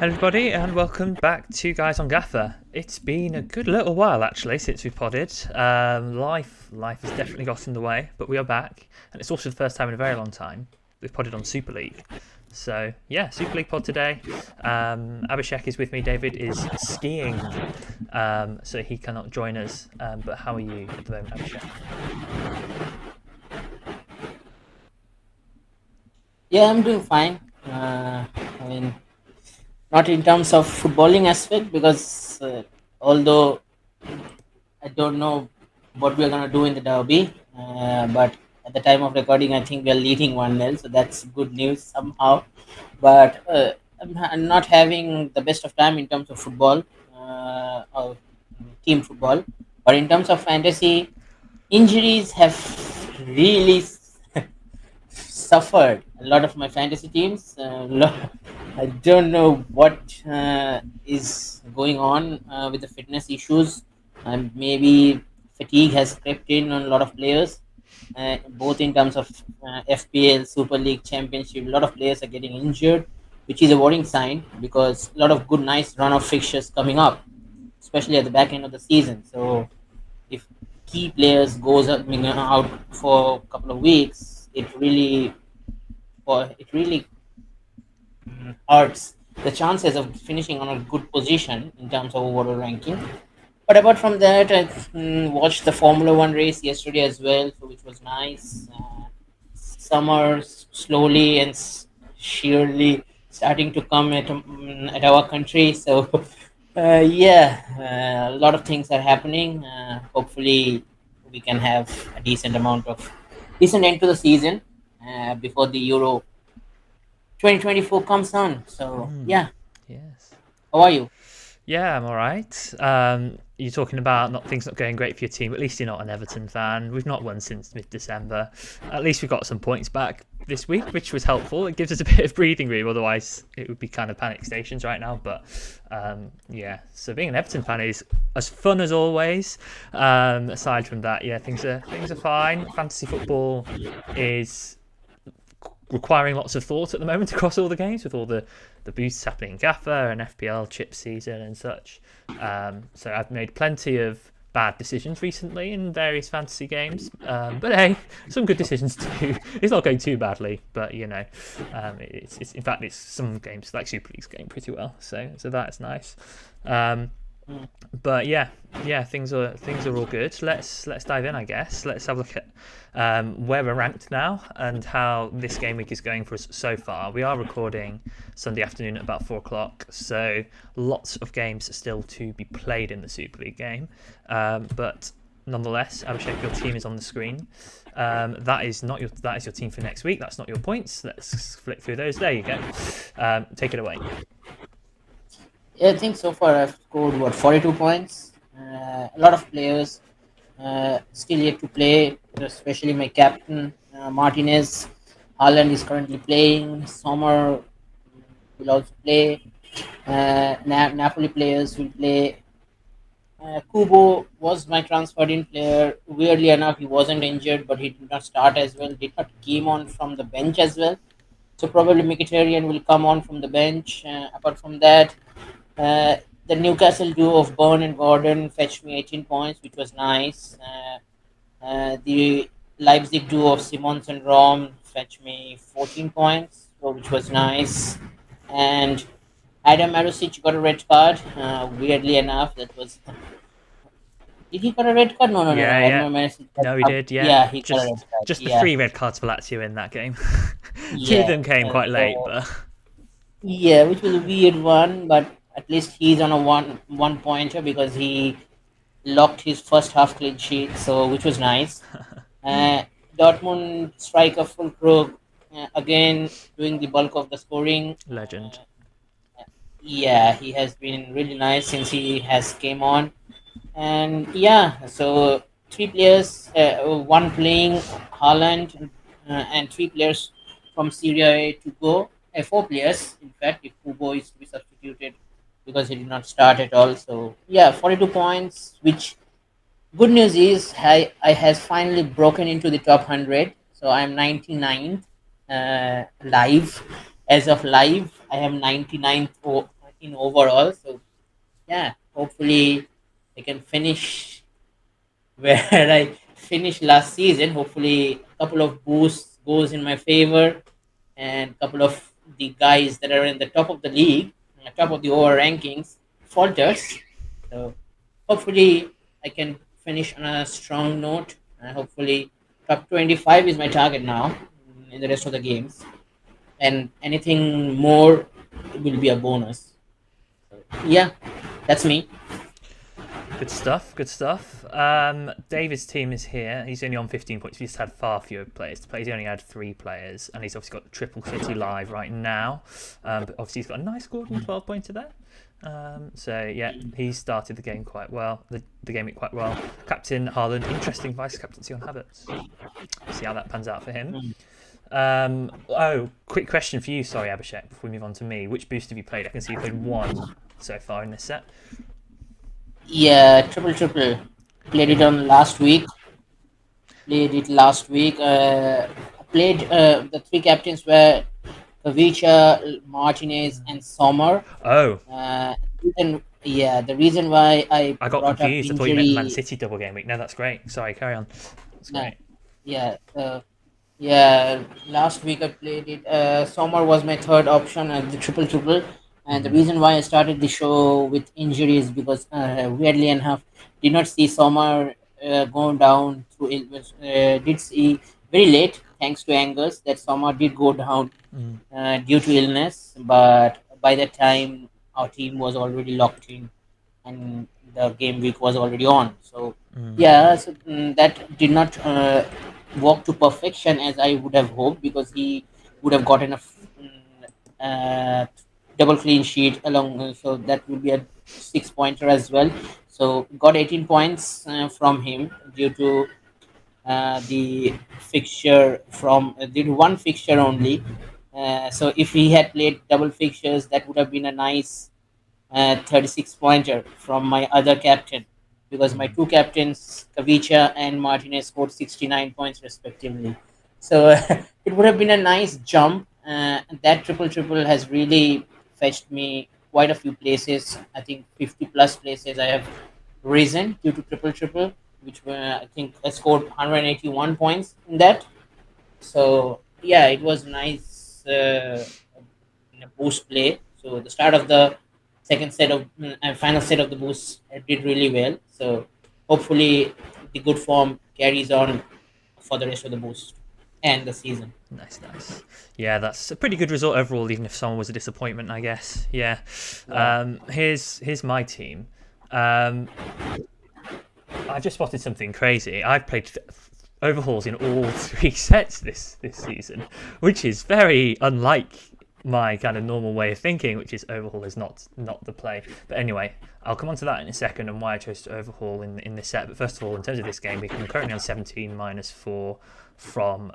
everybody, and welcome back to Guys on Gaffr. It's been a good little while actually since we've podded. Life has definitely got in the way, but we are back, and it's also the first time in a very long time we've podded on Super League. So yeah, Super League pod today. Abhishek is with me. David is skiing, so he cannot join us. But how are you at the moment, Abhishek? Yeah, I'm doing fine. I mean, not in terms of footballing aspect because although I don't know what we're gonna do in the derby, but at the time of recording, I think we're leading 1-0, so that's good news somehow. But I'm not having the best of time in terms of football or team football. But in terms of fantasy, injuries have really suffered a lot of my fantasy teams. I don't know what is going on with the fitness issues. Maybe fatigue has crept in on a lot of players, both in terms of FPL, Super League, Championship. A lot of players are getting injured, which is a worrying sign because a lot of good, nice run of fixtures coming up, especially at the back end of the season. So if key players goes up, out for a couple of weeks, it really hurts the chances of finishing on a good position in terms of overall ranking. But apart from that, I watched the Formula One race yesterday as well, so which was nice. Summer slowly and surely starting to come at our country. So, yeah, a lot of things are happening. Hopefully, we can have a decent end to the season before the Euro 2024 comes on. So, yeah, Yes. how are you? Yeah, I'm all right. You're talking about not things not going great for your team. At least you're not an Everton fan. We've not won since mid-December. At least we got some points back this week, which was helpful. It gives us a bit of breathing room. Otherwise, it would be kind of panic stations right now. But yeah, so being an Everton fan is as fun as always. Aside from that, yeah, things are fine. Fantasy football is requiring lots of thought at the moment across all the games with all the boosts happening in Gaffr and FPL chip season and such. So I've made plenty of bad decisions recently in various fantasy games. But hey, some good decisions too. It's not going too badly, but it's in fact it's some games like Super League's going pretty well. So that's nice. Mm. But yeah, things are all good. Let's dive in, I guess. Let's have a look at where we're ranked now and how this game week is going for us so far. We are recording Sunday afternoon at about 4 o'clock, so lots of games still to be played in the Super League game. But nonetheless, Abhishek, your team is on the screen. That is your team for next week. That's not your points. Let's flick through those. There you go. Take it away. Yeah, I think so far I've scored 42 points. A lot of players still yet to play, especially my captain Martinez. Haaland is currently playing. Sommer will also play. Napoli players will play. Kubo was my transferred in player. Weirdly enough, he wasn't injured, but he did not start as well. Did not came on from the bench as well. So probably Mkhitaryan will come on from the bench. Apart from that, the Newcastle duo of Byrne and Gordon fetched me 18 points, which was nice. The Leipzig duo of Simons and Rom fetched me 14 points, so which was nice. And Adam Marusic got a red card. Weirdly enough, that was. Did he got a red card? No, no, no, no. Yeah, Adam yeah. Marusic got No, he up. did. Yeah, Yeah, he got a red card. just the Yeah, three red cards for Lazio in that game. Two of yeah. them came quite late, So but yeah, which was a weird one, but at least he's on a one pointer because he locked his first half clean sheet, so which was nice. Uh, Dortmund striker Fulkrug again doing the bulk of the scoring. legend. Yeah, he has been really nice since he has came on, and yeah, so three players, one playing Haaland, and three players from Syria A to go. Four players, in fact, if Kubo is to be substituted because he did not start at all. So yeah, 42 points, which good news is I has finally broken into the top 100. So I'm 99th live. As of live, I am 99th in overall. So yeah, hopefully I can finish where I finished last season. Hopefully, a couple of boosts goes in my favor, and a couple of the guys that are in the top of the league, top of the over rankings, falters. So hopefully, I can finish on a strong note. And hopefully, top 25 is my target now in the rest of the games, and anything more will be a bonus. So, yeah, that's me. Good stuff. Good stuff. David's team is here. He's only on 15 points. He's had far fewer players to play. He's only had 3 players, and he's obviously got the Triple City live right now. But obviously, he's got a nice Gordon 12 pointer there. So yeah, he started the game quite well. The game quite well. Captain Haaland, interesting vice captaincy on Havertz. See how that pans out for him. Quick question for you. Sorry, Abhishek. Before we move on to me, which boost have you played? I can see you played 1 so far in this set. Yeah, triple triple. Played it on last week. Played it last week. Played the 3 captains were Kavicha, Martinez, and Sommer. Oh, The reason why I I got brought up confused. I thought you meant Man injury. City double game week. No, that's great. Sorry, carry on. That's No, great. yeah, yeah. Last week I played it. Sommer was my third option at the triple triple, and the reason why I started the show with injuries because weirdly enough, did not see Sommer go down through illness. Did see very late, thanks to Angus, that Sommer did go down due to illness, but by that time our team was already locked in and the game week was already on. So yeah, so, that did not walk to perfection as I would have hoped because he would have gotten uh, double clean sheet along. So that would be a 6 pointer as well. So got 18 points from him due to the fixture from did one fixture only. So if he had played double fixtures, that would have been a nice 36 pointer from my other captain because my 2 captains, Kavicha and Martinez, scored 69 points respectively. So it would have been a nice jump. That triple triple has really fetched me quite a few places. I think 50 plus places I have risen due to triple triple, which were I think I scored 181 points in that. So yeah, it was nice in a boost play. So the start of the second set of and final set of the boost did really well. So hopefully the good form carries on for the rest of the boost and the season. Nice, nice. Yeah, that's a pretty good result overall, even if someone was a disappointment, I guess. Yeah. Yeah. Here's my team. I've just spotted something crazy. I've played overhauls in all 3 sets this season, which is very unlike my kind of normal way of thinking, which is overhaul is not the play. But anyway, I'll come on to that in a second and why I chose to overhaul in this set. But first of all, in terms of this game, I'm currently on 17 minus 4 from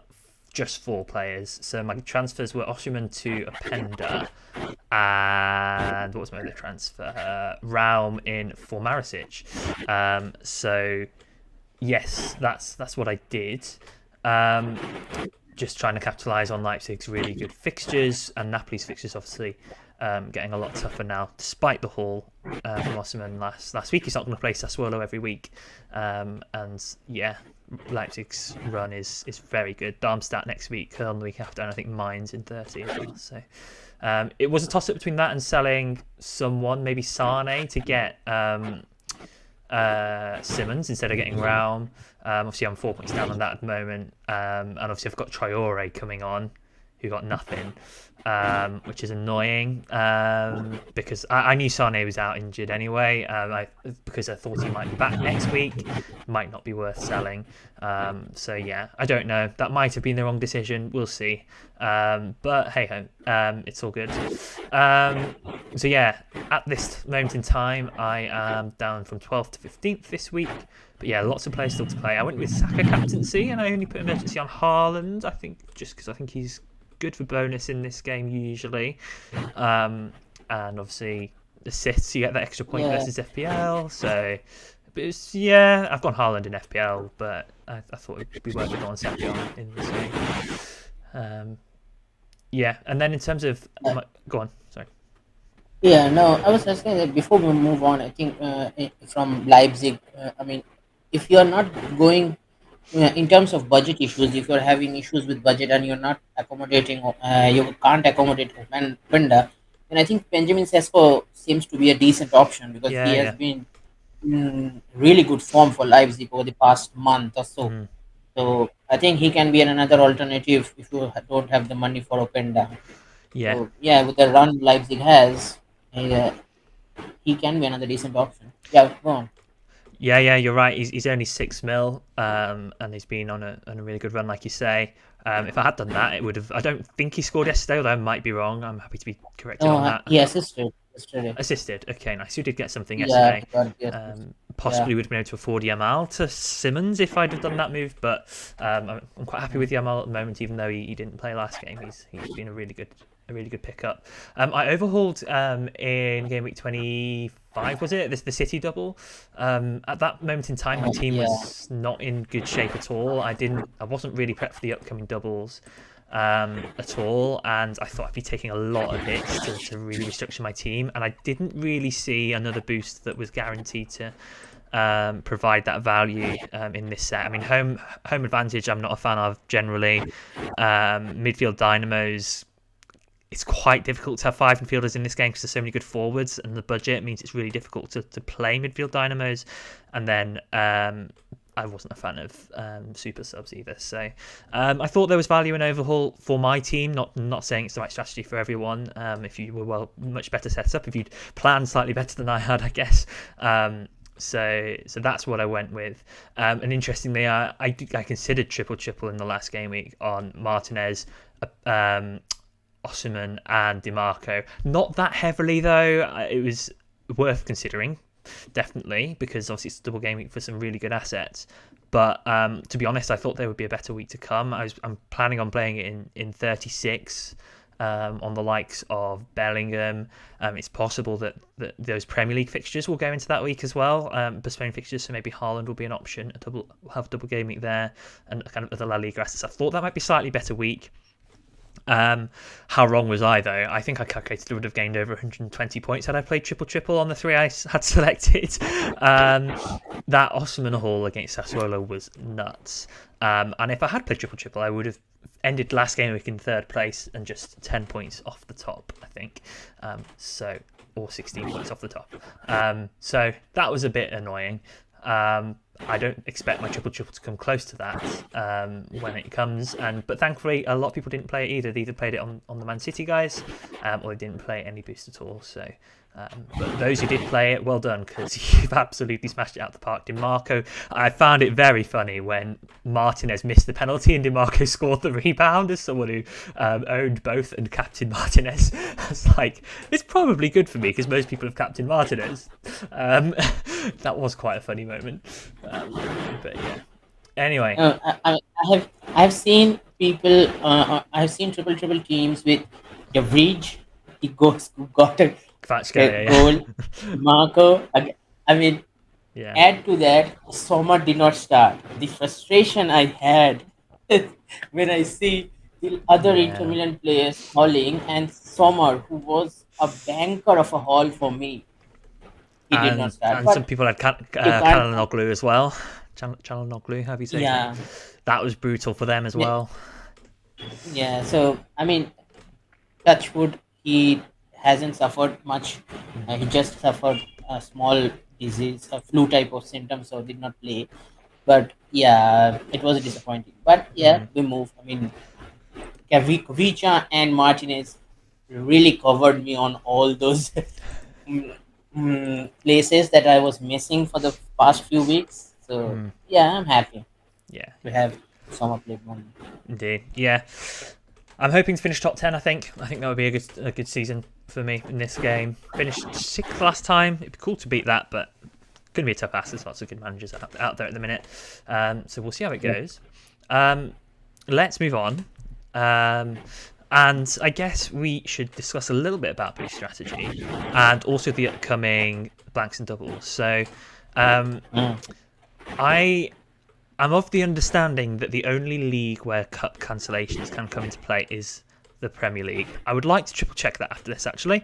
just 4 players. So my transfers were Oshiman to Openda, and what was my other transfer? Raum in for Marisic. So yes, that's what I did. Just trying to capitalise on Leipzig's really good fixtures, and Napoli's fixtures obviously getting a lot tougher now, despite the haul from Osman last week. He's not going to play Sassuolo every week, and yeah, Leipzig's run is very good. Darmstadt next week, Köln the week after, and I think Mainz in 30 as well. So it was a toss-up between that and selling someone, maybe Sane, to get Simmons instead of getting Raum. Obviously, I'm 4 points down on that at the moment, and obviously I've got Traore coming on, who got nothing, which is annoying because I knew Sane was out injured anyway. Because I thought he might be back next week, might not be worth selling. So yeah, I don't know. That might have been the wrong decision. We'll see. But hey ho, it's all good. So yeah, at this moment in time, I am down from 12th to 15th this week. But yeah, lots of players still to play. I went with Saka captaincy, and I only put emergency on Haaland. I think just because I think he's good for bonus in this game usually, and obviously assists, you get that extra point versus FPL. So, but yeah, I've gone Haaland in FPL, but I thought it'd be worth it on Saka in this game. Yeah, and then in terms of go on, sorry. Yeah, no, I was just saying that before we move on, I think from Leipzig, I mean, if you are not going in terms of budget issues, if you're having issues with budget and you're not accommodating, you can't accommodate Openda, then I think Benjamin Sesko seems to be a decent option because he Yeah, has yeah. been in really good form for Leipzig over the past month or so. Mhm. So I think he can be another alternative if you don't have the money for Openda. Yeah. So yeah, with the run Leipzig has, uh, he can be another decent option. Yeah, go on. Yeah, yeah, you're right. He's only 6 mil, and he's been on a really good run, like you say. If I had done that, it would have. I don't think he scored yesterday, although I might be wrong. I'm happy to be corrected No, on that. he assisted yesterday. Assisted. Okay, nice. You did get something Yeah, yesterday. he got the assist. Yeah. Possibly would have been able to afford Yamal to Simmons if I'd have done that move, but I'm quite happy with Yamal at the moment, even though he didn't play last game. He's been a really good pickup. I overhauled in game week 25, was it? The City double. At that moment in time, my team Yeah. was not in good shape at all. I wasn't really prepped for the upcoming doubles at all, and I thought I'd be taking a lot of hits to really restructure my team, and I didn't really see another boost that was guaranteed to provide that value in this set. I mean, home advantage I'm not a fan of generally. Midfield dynamos, it's quite difficult to have 5 midfielders in this game because there's so many good forwards, and the budget means it's really difficult to play midfield dynamos. And then I wasn't a fan of super subs either. So I thought there was value in overhaul for my team. Not saying it's the right strategy for everyone. If you were much better set up, if you'd planned slightly better than I had, I guess. So that's what I went with. And interestingly, I considered triple in the last game week on Martinez, Osimhen and DiMarco. Not that heavily though. It was worth considering, definitely, because obviously it's a double game week for some really good assets. But to be honest, I thought there would be a better week to come. I'm planning on playing it in 36 on the likes of Bellingham. It's possible that those Premier League fixtures will go into that week as well. Postponed fixtures, so maybe Haaland will be an option. We'll have a double game week there, and kind of other La Liga assets. I thought that might be slightly better week. How wrong was I though? I think I calculated I would have gained over 120 points had I played triple on the 3 I had selected. That Osimhen haul against Sassuolo was nuts. And if I had played triple, I would have ended last game week in 3rd place and just 10 points off the top, I think. Or 16 points off the top. So that was a bit annoying. I don't expect my triple to come close to that when it comes, but thankfully a lot of people didn't play it either. They either played it on the Man City guys, or they didn't play any boost at all. So, but those who did play it, well done, because you've absolutely smashed it out the park. DiMarco, I found it very funny when Martinez missed the penalty and DiMarco scored the rebound. As someone who owned both and captain Martinez, it's like, it's probably good for me because most people have captain Martinez. That was quite a funny moment. But yeah. Anyway, I've seen people. I've seen triple teams with the Bridge. He got a yeah. goal. Marco. I mean, Yeah. add to that, Soma did not start. The frustration I had when I see the other Inter Yeah. Milan players hauling and Sommer, who was a banker of a haul for me, he did not start. And some But people had you can't. Calhanoglu as well. Calhanoglu, how do you say his name? Yeah, That was brutal for them as yeah, well. yeah. So I mean, Touchwood, he hasn't suffered much. He just suffered a small disease, a flu type of symptom, so did not play. But yeah, it was disappointing. But yeah, Mm. we move. I mean, Vicha and Martinez really covered me on all those places that I was missing for the past few weeks. So Mm. yeah, I'm happy Yeah, to yeah, have Summer played one. indeed. Yeah, I'm hoping to finish top 10. I think that would be a good season for me in this game. Finished 6th last time. It'd be cool to beat that, but going to be a tough ask. There's lots of good managers out there at the minute. So we'll see how it goes. Let's move on. And I guess we should discuss a little bit about boost strategy and also the upcoming blanks and doubles. So I am of the understanding that the only league where cup cancellations can come into play is the Premier League. I would like to triple check that after this, actually,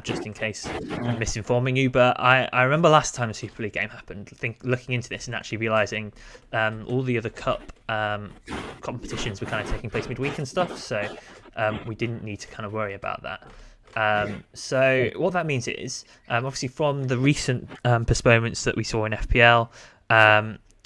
just in case I'm misinforming you. But I remember last time a Super League game happened, looking into this and actually realising all the other cup competitions were kind of taking place midweek and stuff, so we didn't need to kind of worry about that. So what that means is, obviously from the recent postponements that we saw in FPL,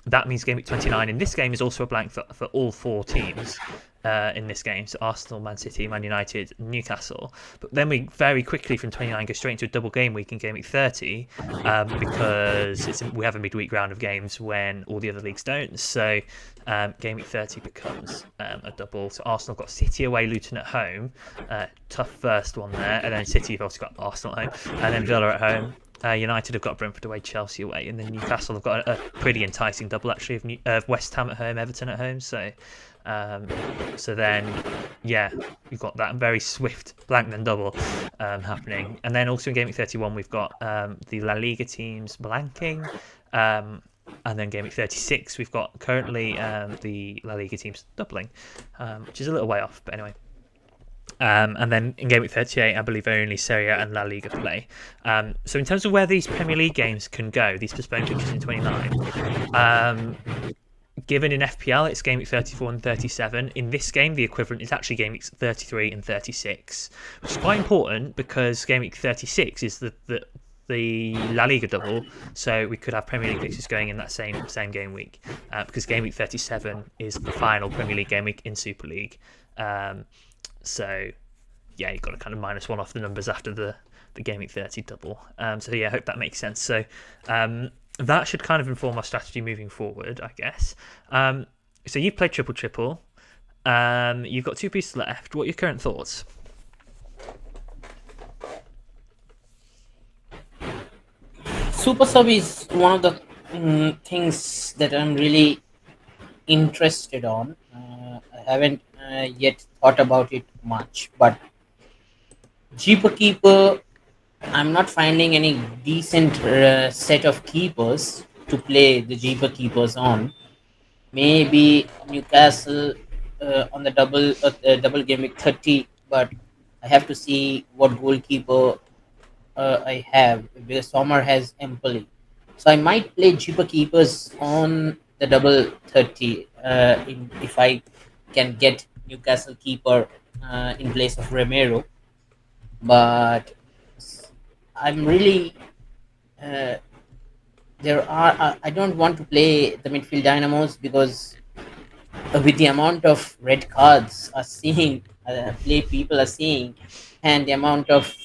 that means game week 29 in this game is also a blank for all four teams in this game. So Arsenal, Man City, Man United, Newcastle. But then we very quickly from 29 go straight into a double game week in game week 30 because we have a midweek round of games when all the other leagues don't. So game week 30 becomes a double. So Arsenal got City away, Luton at home. Tough first one there. And then City have also got Arsenal at home. And then Villa at home. United have got Brentford away, Chelsea away, and then Newcastle have got a pretty enticing double actually of West Ham at home, Everton at home. So then we've got that very swift blank then double happening, and then also in game week 31 we've got the La Liga teams blanking, and then game week 36 we've got currently the La Liga teams doubling, which is a little way off, but anyway. And then in game week 38, I believe only Serie A and La Liga play. So in terms of where these Premier League games can go, these postponed fixtures in 29, given in FPL, it's game week 34 and 37. In this game, the equivalent is actually game weeks 33 and 36, which is quite important because game week 36 is the La Liga double, so we could have Premier League fixtures going in that same game week, because game week 37 is the final Premier League game week in Super League. So you've got to kind of -1 off the numbers after the game week 30 double. I hope that makes sense. So that should kind of inform our strategy moving forward, I guess. So you've played triple. You've got 2 pieces left. What are your current thoughts? Super sub is one of the things that I'm really interested on. I haven't yet thought about it much, but Jeeper Keeper, I'm not finding any decent set of keepers to play the Jeeper Keepers on. Maybe Newcastle on the double game week 30, but I have to see what goalkeeper I have, because Sommer has Empoli. So I might play Jeeper Keepers on the double 30 if I can get Newcastle keeper in place of Romero. But I'm really I don't want to play the midfield dynamos because with the amount of red cards people are seeing, and the amount of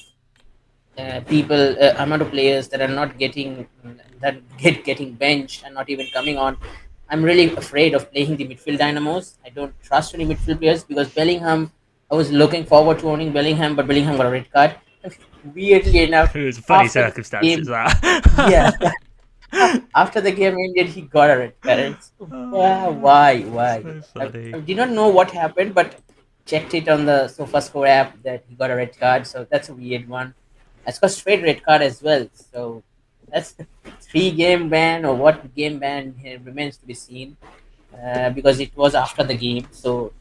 amount of players that are not getting benched and not even coming on, I'm really afraid of playing the midfield dynamos. I don't trust any midfield players because Bellingham, I was looking forward to owning Bellingham, but Bellingham got a red card. Weirdly enough, It was funny circumstances, that. Yeah. After the game ended, he got a red card. Why? So funny. I did not know what happened, but checked it on the SofaScore app that he got a red card. So that's a weird one. I got straight red card as well. So that's 3-game ban, or what game ban remains to be seen, because it was after the game. So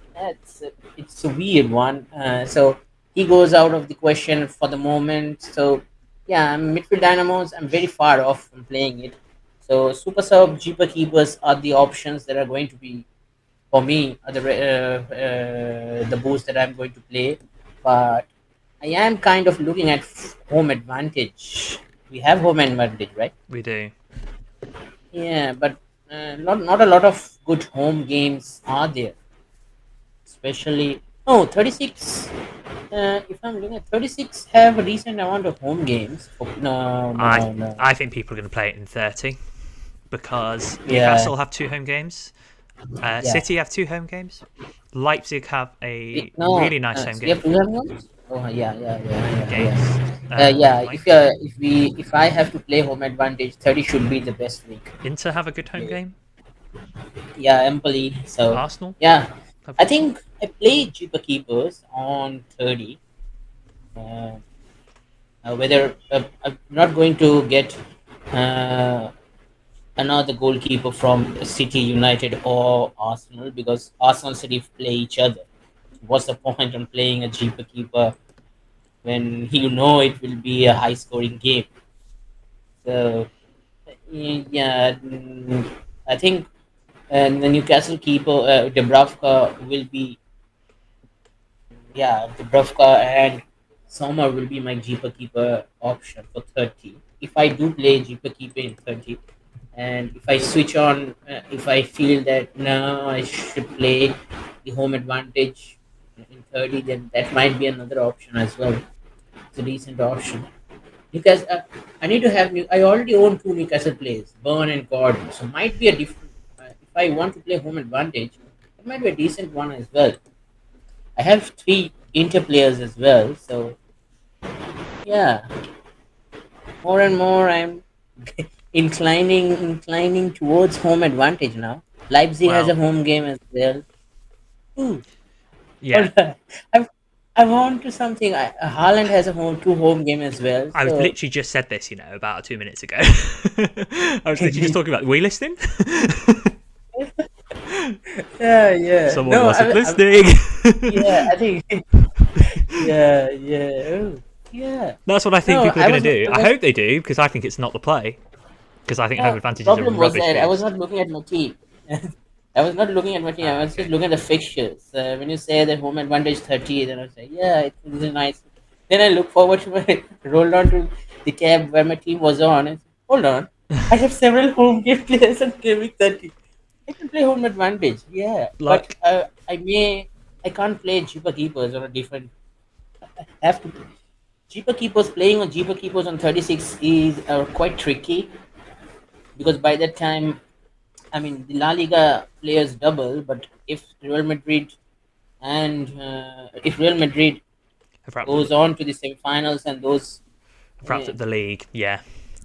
it's a weird one. So he goes out of the question for the moment. So midfield dynamos, I'm very far off from playing it. So super sub, Jeeper Keepers are the options that are going to be, for me, are the boost that I'm going to play. But I am kind of looking at home advantage. We have home advantage, right? We do. Yeah, but not a lot of good home games are there. Especially 36. If I'm looking at 36, have a decent amount of home games. No. I think people are going to play it in 30 because Newcastle have 2 home games. City have 2 home games. Leipzig have a really nice home game. You have 2 home games? Oh yeah. If I have to play home advantage, 30 should be the best week. Inter have a good home game. Yeah, Empoli. So Arsenal. Yeah, I think I play Jeeper Keepers on 30. Whether I'm not going to get another goalkeeper from City, United, or Arsenal, because Arsenal City play each other. what's the point on playing a Jeeper Keeper when you know it will be a high scoring game? So yeah, I think the Newcastle keeper Dubravka will be, yeah, Dubravka and Sommer will be my Jeeper Keeper option for 30. If I do play Jeeper Keeper in 30, and if I switch on, if I feel that no, I should play the home advantage in 30, then that might be another option as well. It's a decent option because I need to have new. I already own two Newcastle players, Burn and Gordon, so might be a different. If I want to play home advantage, it might be a decent one as well. I have three Inter players as well, so yeah, more and more I'm inclining towards home advantage now. Leipzig has a Well, home game as well. Ooh, yeah, hold on. I've I've on to something. Haaland has a home game as well. I was So literally just said this, about 2 minutes ago. I was literally just talking about. Were you listening? yeah, yeah. Someone No, wasn't I listening. yeah, I think yeah, yeah, ooh, yeah. That's what I think No, people are I going was to not. do. I hope they do because I think it's not the play. Because I think home The advantage is a problem was rubbish that I was boost. not looking at my team. I was not looking at my team. I was just Okay. looking at the fixtures. When you say that home advantage 30, then I say, yeah, it is nice. Then I look forward to my rolled on to the tab where my team was on. And say, hold on, I have several home game players on game week 30. I can play home advantage, yeah, but Like, I can't play cheaper keepers on a different. I have to cheaper keepers playing on cheaper keepers on 36 is quite tricky because by that time, I mean, the La Liga players double, but if Real Madrid I've wrapped up goes on to the semifinals and those, I've wrapped uh, up the league. Yeah,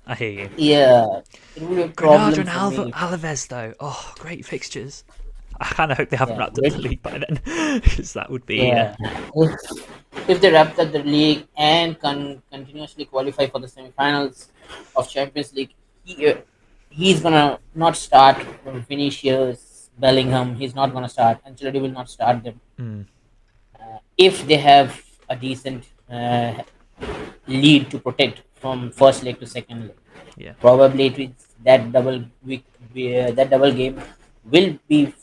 I hear you. yeah, it will be a Granada problem and for me. Alaves, though. Oh, great fixtures. I kind of hope they haven't Yeah, wrapped up great. the league by then, because that would be. Yeah, if they wrap up the league and continuously qualify for the semifinals of Champions League, he, uh, he's gonna not start Vinicius, Bellingham. He's not gonna start. Ancelotti will not start them Mm, if they have a decent lead to protect from first leg to second leg. yeah. Probably it is that that double game will be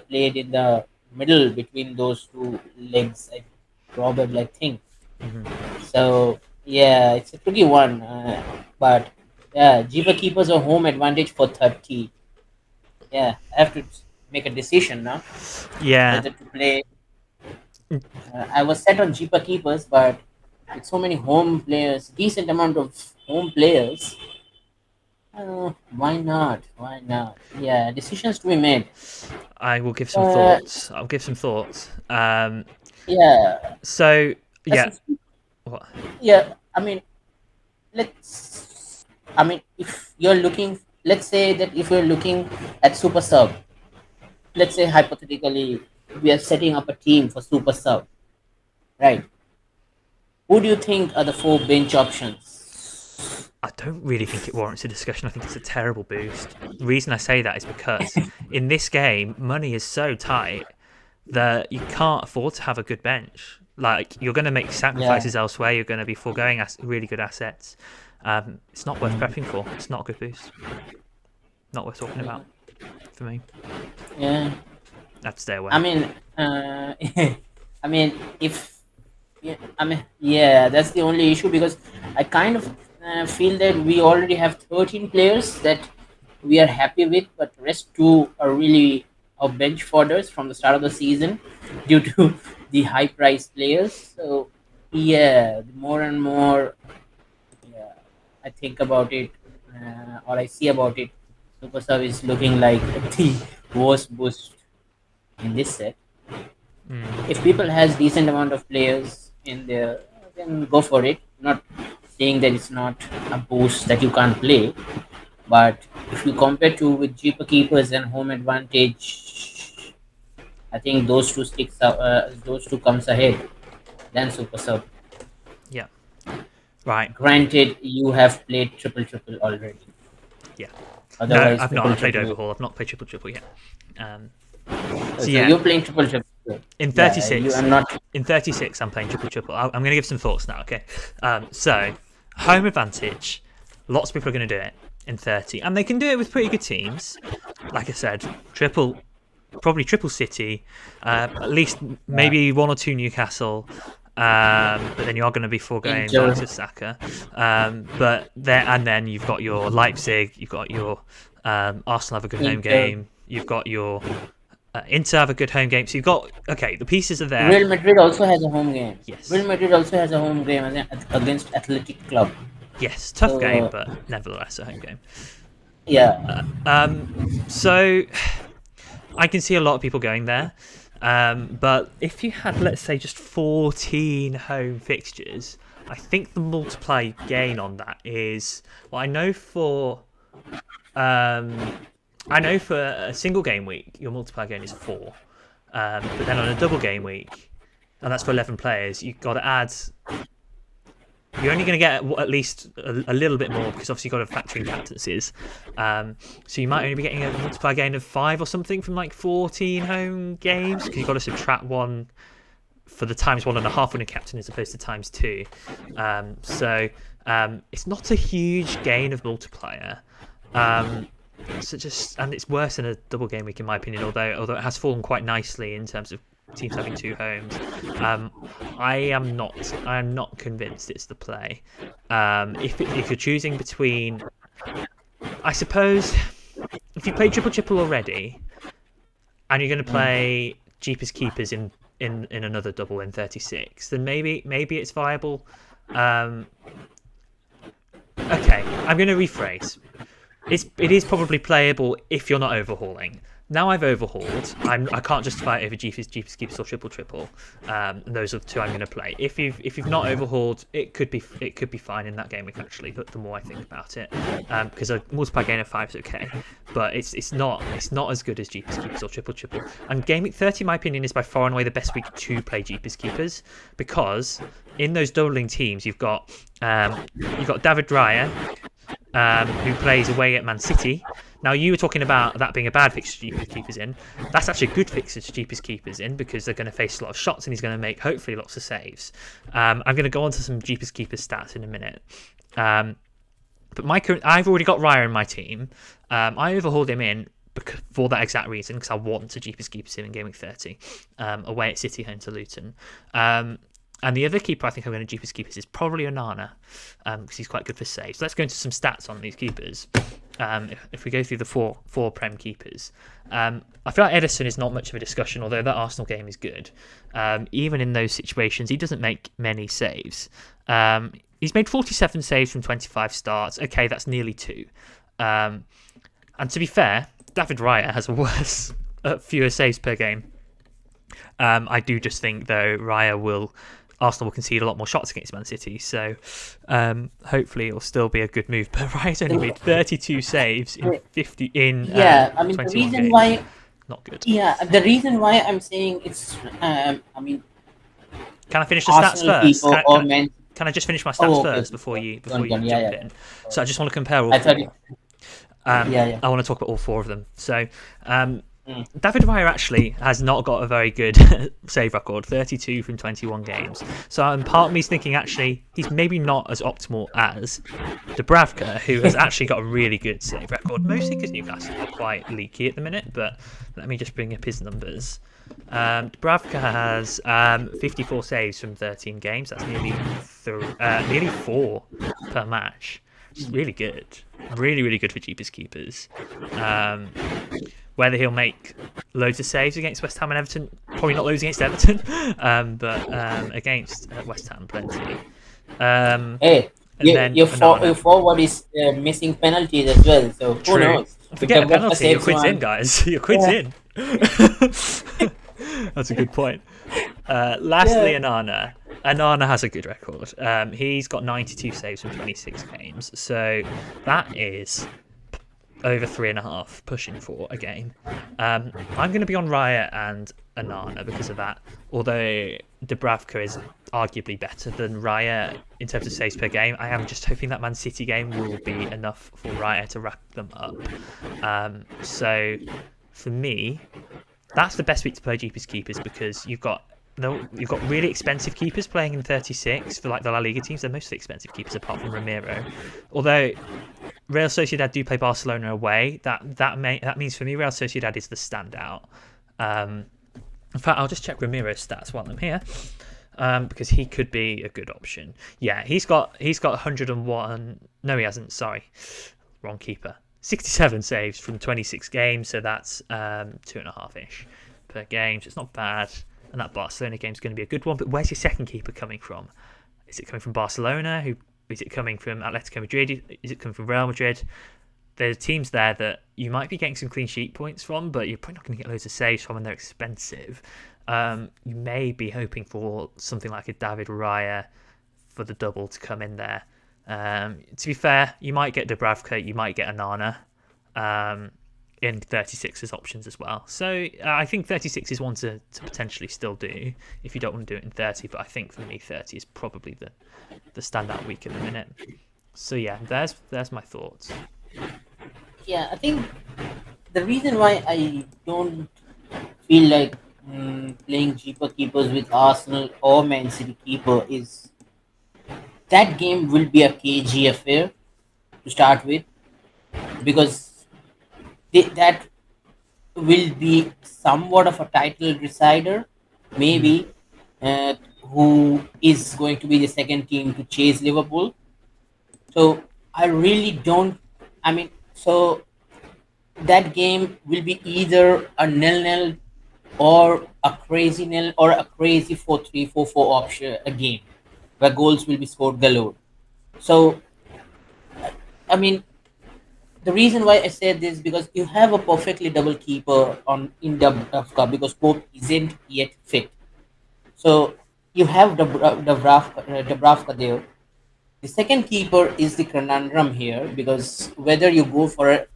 played in the middle between those two legs. Probably, I think Hmm. so. Yeah, it's a tricky one, but yeah, Jeeper keepers a home advantage for 30. Yeah, I have to make a decision now Yeah. whether to play. I was set on cheaper keepers, but with so many home players, decent amount of home players, why not? Why not? Yeah, decisions to be made. I will give some Uh, thoughts. I'll give some thoughts. yeah, So as yeah, we- what? yeah. I mean, let's. I mean, if you're looking, let's say that if you're looking at super sub, let's say hypothetically, we are setting up a team for super sub, right? Who do you think are the four bench options? I don't really think it warrants a discussion. I think it's a terrible boost. The reason I say that is because in this game, money is so tight that you can't afford to have a good bench. Like, you're going to make Yeah. sacrifices elsewhere. You're going to be foregoing really good assets. It's not worth prepping for. It's not a good boost. Not worth talking about for me. Yeah. I have to stay I away. mean, I mean, if yeah, I mean, yeah, that's the only issue because I kind of feel that we already have 13 players that we are happy with, but rest two are really our bench fodders from the start of the season due to the high price players. So yeah, the more and more yeah, I think about it or I see about it, Super Sub is looking like the worst boost in this set. Mm. If people has decent amount of players in there, then go for it. Not saying that it's not a boost that you can't play, but if you compare to with cheaper keepers and home advantage, I think those two comes ahead than super sub. Yeah. Right. Granted, you have played triple triple already. Yeah. No, Otherwise, I've not. triple I played triple. overhaul. I've not played triple triple yet. So So yeah, you're playing triple triple. In Yeah, 36, I'm not. in 36, I'm playing triple triple. I'm going to give some thoughts now. Okay, so home advantage. Lots of people are going to do it in 30, and they can do it with pretty good teams. Like I said, probably triple City, at least Yeah, maybe one or two Newcastle. But then you are going to be foregoing the Inter. likes of Saka. Then you've got your Leipzig, you've got your Arsenal have a good home Inter. game, you've got your Inter have a good home game. So you've got the pieces are there. Real Madrid also has a home game. Yes, Real Madrid also has a home game against Athletic Club. yes, tough game, So but nevertheless a home game. yeah, So I can see a lot of people going there. But if you had, let's say, just 14 home fixtures, I think the multiply gain on that is, well, I know for a single game week, your multiplier gain is 4. But then on a double game week, and that's for 11 players, you've got to add. You're only going to get at least a little bit more because obviously you've got to factor in captaincies. So you might only be getting a multiplier gain of 5 or something from like 14 home games because you've got to subtract 1 for the times 1.5 when a captain as opposed to times 2. It's not a huge gain of multiplier. And it's worse than a double game week in my opinion. Although it has fallen quite nicely in terms of teams having 2 homes. I am not convinced it's the play. If you're choosing between, I suppose, if you play triple already, and you're going to play Jeepers Keepers in another double in 36, then maybe it's viable. Okay, I'm going to rephrase. It is probably playable if you're not overhauling. Now I've overhauled, I can't justify it over Jeepers Keepers or triple. And those are the 2 I'm going to play. If you've not overhauled, it could be fine in that game week actually. But the more I think about it, because a multiplier gain of 5 is okay, but it's not as good as Jeepers Keepers or triple. And game week 30, in my opinion, is by far and away the best week to play Jeepers Keepers because in those doubling teams you've got David Raya, who plays away at Man City. Now, you were talking about that being a bad fixture to Jeepers Keepers in. That's actually a good fixture to Jeepers Keepers in because they're going to face a lot of shots and he's going to make, hopefully, lots of saves. I'm going to go on to some Jeepers Keepers stats in a minute. But I've already got Raya in my team. I overhauled him in for that exact reason because I want to Jeepers Keepers him in Game Week 30 away at City, home to Luton. And the other keeper I think I'm going to Jeepers Keepers is probably Onana because he's quite good for saves. So let's go into some stats on these keepers. If we go through the four Prem keepers, I feel like Ederson is not much of a discussion, although that Arsenal game is good. Even in those situations, he doesn't make many saves. He's made 47 saves from 25 starts. Okay, that's nearly 2. And to be fair, David Raya has fewer saves per game. I do just think, though, Arsenal will concede a lot more shots against Man City, so hopefully it'll still be a good move. But Raya's only made 32 saves in 50 in 21 the reason games. why, Not good. yeah, the reason why I'm saying it's, Can I finish the stats first? Can I just finish my stats first before you jump in? So I just want to compare all 4. I want to talk about all 4 of them. So David Raya actually has not got a very good save record, 32 from 21 games. So part of me is thinking actually he's maybe not as optimal as Dubravka, who has actually got a really good save record, mostly because Newcastle are quite leaky at the minute. But let me just bring up his numbers. Dubravka has 54 saves from 13 games. That's nearly 4 per match. It's really good. Really, really good for Jeepers Keepers. Whether he'll make loads of saves against West Ham and Everton, probably not loads against Everton, but against West Ham, plenty. Your forward is missing penalties as well, so who knows? Forget a penalty, your quid's in, guys. Your quid's in. That's a good point. Lastly, Onana. Onana has a good record. He's got 92 saves from 26 games, so that is over 3.5, pushing 4 a game. I'm going to be on Raya and Onana because of that, although Dubravka is arguably better than Raya in terms of saves per game. I am just hoping that Man City game will be enough for Raya to rack them up. So for me, that's the best week to play cheapest keepers because you've got really expensive keepers playing in 36 for like the La Liga teams. They're mostly expensive keepers apart from Ramiro. Although Real Sociedad do play Barcelona away, that means for me Real Sociedad is the standout. In fact, I'll just check Ramiro's stats while I'm here. Because he could be a good option. Yeah, he's got 101. No, he hasn't. Sorry, wrong keeper. 67 saves from 26 games, so that's 2.5 ish per game. So it's not bad. And that Barcelona game is going to be a good one. But where's your second keeper coming from? Is it coming from Barcelona? Is it coming from Atletico Madrid? Is it coming from Real Madrid? There's teams there that you might be getting some clean sheet points from, but you're probably not going to get loads of saves from, and they're expensive. You may be hoping for something like a David Raya for the double to come in there. To be fair, you might get Dubravka, you might get Onana in 36 as options as well. So I think 36 is one to potentially still do if you don't want to do it in 30, but I think for me 30 is probably the standout week at the minute. So yeah, there's my thoughts. Yeah, I think the reason why I don't feel like playing cheaper keepers with Arsenal or Man City keeper is that game will be a KG affair to start with, because that will be somewhat of a title decider, Mm. maybe, who is going to be the second team to chase Liverpool. So I really don't. I mean, so that game will be either a nil-nil or a crazy nil or a crazy 4-3, 4-4 option a game where goals will be scored galore. So I mean, the reason why I said this because you have a perfectly double keeper on in Dubravka because Pope isn't yet fit. So you have Dubravka there. The second keeper is the conundrum here because whether you go for a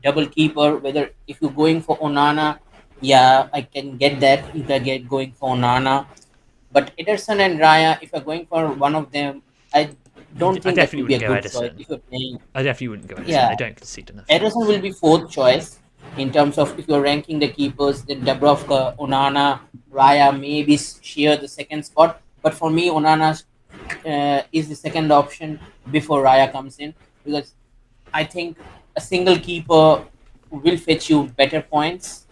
double keeper, whether if you're going for Onana, yeah, I can get that. You can get going for Onana, but Ederson and Raya, if you're going for one of them, I don't I think that definitely will be a wouldn't go good choice. Edison. If you're playing, I definitely wouldn't go Edison. yeah, They don't concede enough. Ederson will be fourth choice in terms of if you're ranking the keepers. Then Dubravka, Onana, Raya maybe share the second spot. But for me, Onana is the second option before Raya comes in because I think a single keeper will fetch you better points.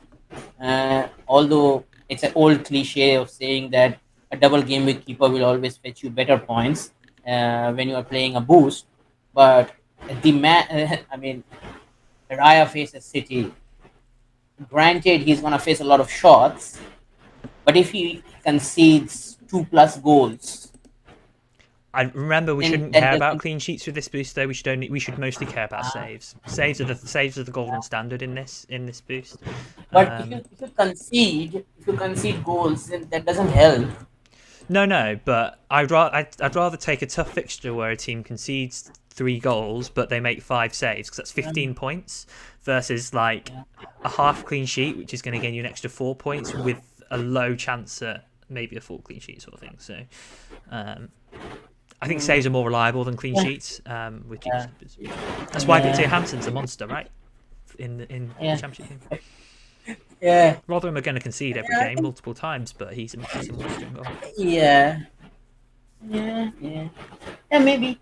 Although it's an old cliche of saying that a double game week keeper will always fetch you better points when you are playing a boost. But I mean, Raya faces City. Granted, he's gonna face a lot of shots, but if he concedes 2+ goals, I remember we then shouldn't that care about doesn't. clean sheets with this boost though. We should mostly care about Uh, saves. Saves are the golden standard in this boost. but Um, if you concede goals, then that doesn't help. no, but I'd rather take a tough fixture where a team concedes 3 goals but they make 5 saves because that's 15 points versus like Yeah. a half clean sheet which is going to gain you an extra 4 points with a low chance at maybe a full clean sheet sort of thing. So um, I think Mm, saves are more reliable than clean yeah, sheets with cheap yeah, keepers. That's why Victor yeah, Hansen's a monster, right? In the yeah, championship game. yeah. Rotherham are going to concede every Yeah, I game think, multiple times, but he's a monster in goal. yeah, yeah, maybe.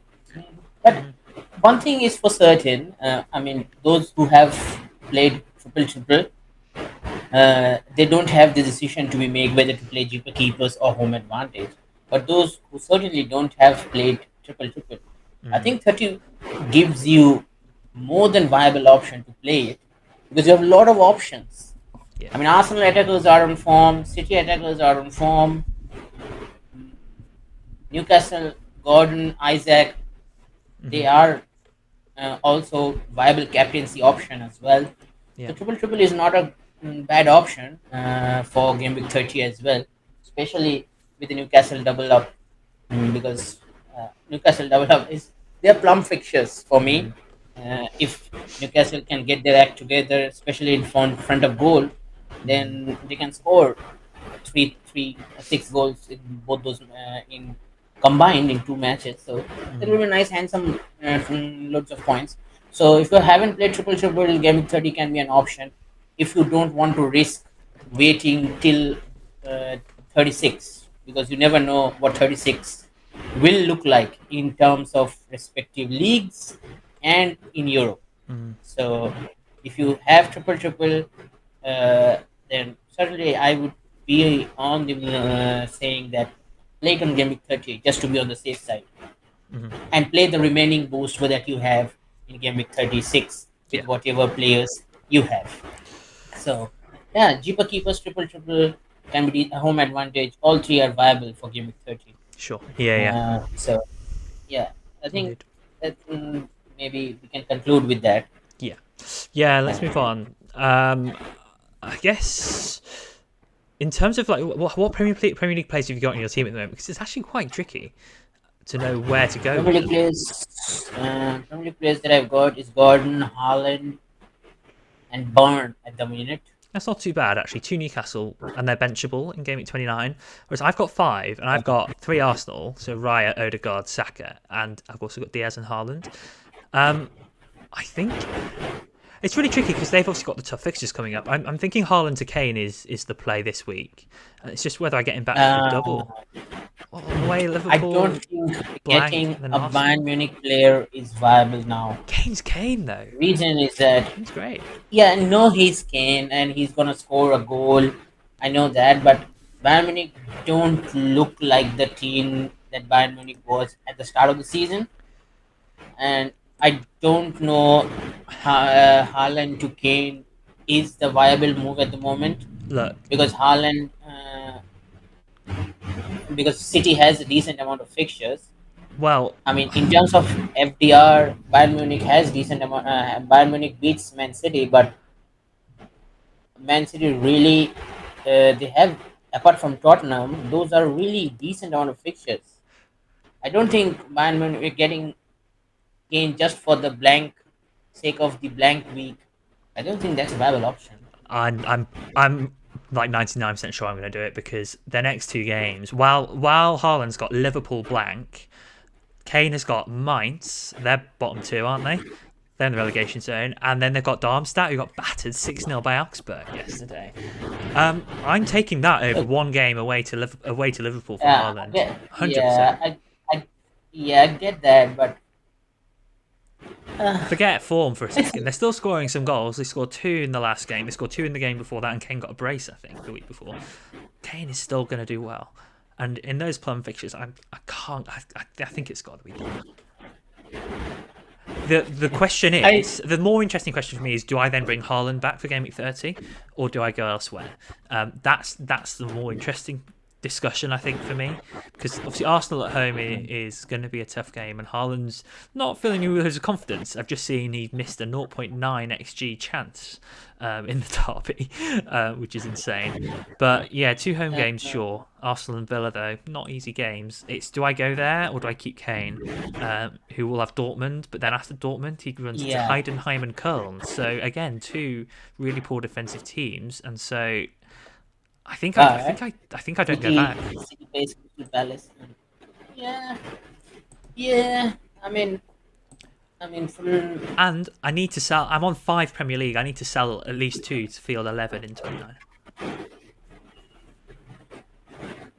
But Mm, one thing is for certain. I mean, those who have played triple, they don't have the decision to be made whether to play cheaper keepers or home advantage. But those who certainly don't have played triple, I mm, think 30 gives you more than viable option to play it because you have a lot of options. yeah. I mean, Arsenal attackers are on form, City attackers are on form, Newcastle, Gordon, Isaac, Hmm. they are also viable captaincy option as well. So Yeah. triple is not a bad option for game week 30 as well, especially with the Newcastle double up because Newcastle double up is they're plum fixtures for me. Mm, If Newcastle can get their act together, especially in front of goal, mm, then they can score 6 goals in both those in combined in 2 matches. So it will mm. be nice, handsome, loads of points. So if you haven't played triple, game 30 can be an option if you don't want to risk. waiting till uh, 36, because you never know what 36 will look like in terms of respective leagues and in Europe. Mm, So if you have triple triple, uh, then certainly I would be on the saying that play it on game week 30 just to be on the safe side, mhm. and play the remaining booster that you have in game week 36 with Yeah, whatever players you have. So yeah, Jeeper Keepers triple triple can be a home advantage. All three are viable for game week 30. sure. Yeah, yeah, So yeah, I think indeed. that maybe we can conclude with that. Yeah, yeah. Let's move on. I guess in terms of like what Premier League players have you got in your team at the moment? Because it's actually quite tricky to know where to go with them. Premier League players that I've got is Gordon, Haaland, and Burn at the minute. That's not too bad actually. Two Newcastle and they're benchable in game week 29. Whereas I've got five and I've Okay. got three Arsenal, so Raya, Odegaard, Saka, and I've also got Diaz and Haaland. Um, I think it's really tricky because they've obviously got the tough fixtures coming up. I'm thinking Haaland to Kane is the play this week. And it's just whether I get him back for the Uh, double. Away I don't Liverpool, think blank, getting and then a Bayern Arsenal. Munich player is viable now. Kane's Kane though. Reason is that, Kane's great. yeah, no, he's Kane and he's gonna score a goal. I know that, but Bayern Munich don't look like the team that Bayern Munich was at the start of the season, and I don't know Haaland to Kane is the viable move at the moment, Look, because because City has a decent amount of fixtures. well, I mean, in terms of FDR, Bayern Munich has decent amount. Bayern Munich beats Man City, but Man City really, they have, apart from Tottenham, those are really decent amount of fixtures. I don't think Bayern Munich getting Kane just for the blank sake of the blank week. I don't think that's a viable option. I'm like 99% sure I'm going to do it because their next two games, while Haaland's got Liverpool blank, Kane has got Mainz. They're bottom two, aren't they? They're in the relegation zone, and then they've got Darmstadt, who got battered 6-0 by Augsburg yesterday. I'm taking that over Look, one game away to Liverpool for Haaland, yeah, 100%. yeah, I get that, but uh, Forget form for a second. They're still scoring some goals. They scored two in the last game. They scored two in the game before that, and Kane got a brace, I think, the week before. Kane is still going to do well. And in those plum fixtures, I can't. I think it's got to be done. The question I is, the more interesting question for me is, do I then bring Haaland back for game week 30, or do I go elsewhere? That's the more interesting discussion, I think, for me, because obviously Arsenal at home is going to be a tough game, and Haaland's not filling me with loads of confidence. I've just seen he missed a zero point 0.9 xg chance in the derby, which is insane. But yeah, two home games, sure. Arsenal and Villa, though, not easy games. It's, do I go there or do I keep Kane, who will have Dortmund, but then after Dortmund he runs into yeah. Heidenheim and Köln. So again, two really poor defensive teams, and so But I think I don't go City, back. City plays Crystal Palace. Yeah, yeah. I mean, full. And I need to sell. I'm on 5 Premier League. I need to sell at least two to field 11 in 29.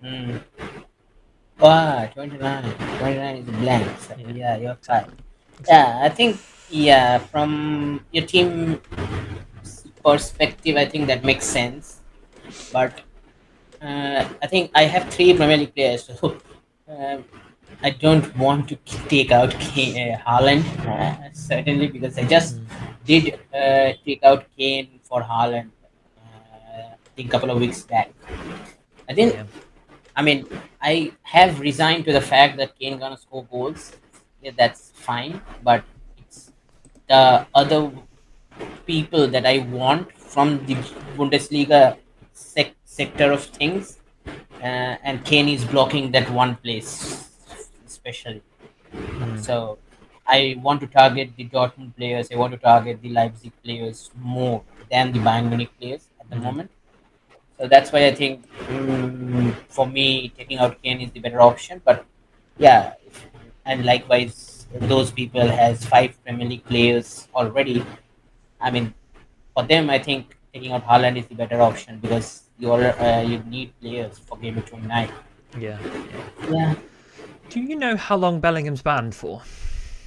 Mm. Ah, 29. 29 is a blank. So Yeah, yeah, you're fine. exactly, Yeah, exactly. I think, yeah, from your team perspective, I think that makes sense. But I think I have three Premier League players, so um, I don't want to take out Haaland, certainly, because I just Mm, did take out Kane for Haaland, I think a couple of weeks back. I think, yeah. I mean, I have resigned to the fact that Kane gonna score goals. Yeah, that's fine, but it's the other people that I want from the Bundesliga sector of things, and Kane is blocking that one place, especially. Mm, So I want to target the Dortmund players. I want to target the Leipzig players more than the Bayern Munich players at the mm, moment. So that's why I think, for me, taking out Kane is the better option. But yeah, and likewise, those people has five Premier League players already. I mean, for them, I think taking out Haaland is the better option because you need players for game 29. Yeah. Yeah, Do you know how long Bellingham's banned for?